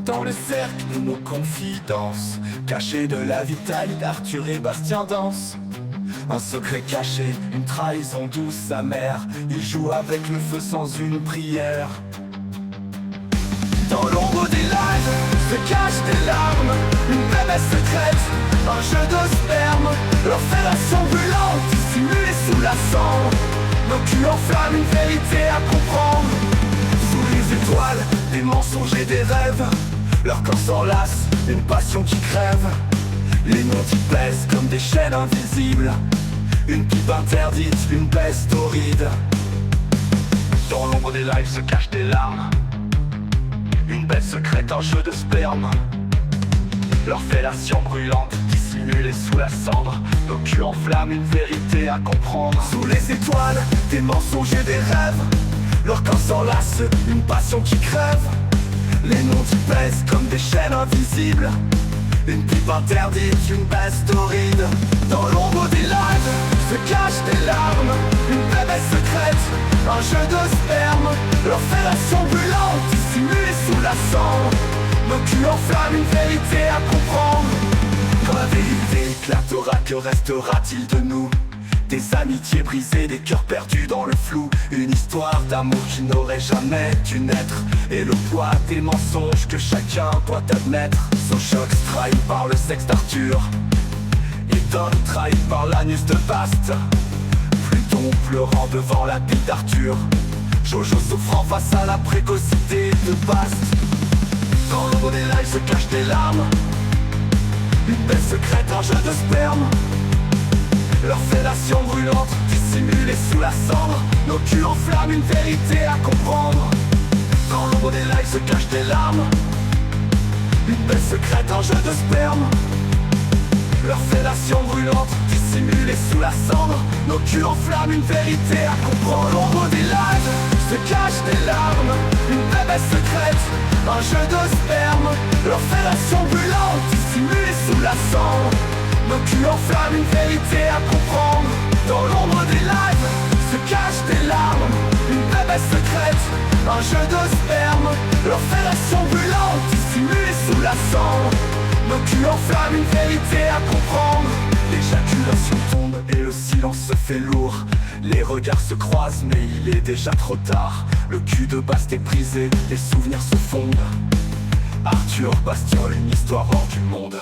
Dans le cercle de nos confidences, caché de la vitalité d'Arthur et Bastien dansent. Un secret caché, une trahison douce, amère. Ils jouent avec le feu sans une prière. Dans l'ombre des lives se cachent des larmes, une bébé secrète, un jeu de sperme. Leur fellation brûlante, dissimulée sous la cendre. Nos culs enflamment, une vérité à comprendre. Sous les étoiles, des mensonges et des rêves. Leur corps s'enlace, une passion qui crève. Les noms qui pèsent comme des chaînes invisibles. Une pipe interdite, une baisse torride. Dans l'ombre des lives se cachent des larmes, une bête secrète, un jeu de sperme. Leur fellation brûlante, dissimulée sous la cendre. Nos culs enflamment, une vérité à comprendre. Sous les étoiles, des mensonges et des rêves. Leur corps s'enlace, une passion qui crève. Les noms qui pèsent comme des chaînes invisibles. Une pipe interdite, une baisse torride. Dans l'ombre des lives se cachent des larmes, une bébé secrète, un jeu de sperme. Leur fellation brûlante, dissimulée sous la cendre. Nos culs enflamment, une vérité à comprendre. Quand la vérité éclatera, que restera-t-il de nous? Des amitiés brisées, des cœurs perdus dans le flou. Une histoire d'amour qui n'aurait jamais dû naître. Et le poids des mensonges que chacun doit admettre. Sochox trahi par le sexe d'Arthur, Idon trahi par l'anus de Bast. Pluton pleurant devant la bite d'Arthur, Jojo souffrant face à la précocité de Bast. Dans l'ombre des lives se cachent des larmes, une bête secrète, un jeu de sperme. Leur fellation brûlante, dissimulée sous la cendre. Nos culs enflamment, une vérité à comprendre. Dans l'ombre des lives se cachent des larmes, une bête secrète, un jeu de sperme. Leur fellation brûlante, dissimulée sous la cendre. Nos culs enflamment, une vérité à comprendre. Dans l'ombre des lives se cachent des larmes, une bébé secrète, un jeu de sperme. Leur fellation brûlante, dissimulée sous la cendre. Nos culs enflamment, une vérité à comprendre. Dans l'ombre des lives se cachent des larmes, une bébé secrète, un jeu de sperme. Leur fellation brûlante, dissimulée sous la cendre. Nos culs enflamment, une vérité à comprendre. L'éjaculation tombe et le silence se fait lourd. Les regards se croisent mais il est déjà trop tard. Le cul de Bast est brisé, les souvenirs se fondent. Arthur, Bastien, une histoire hors du monde.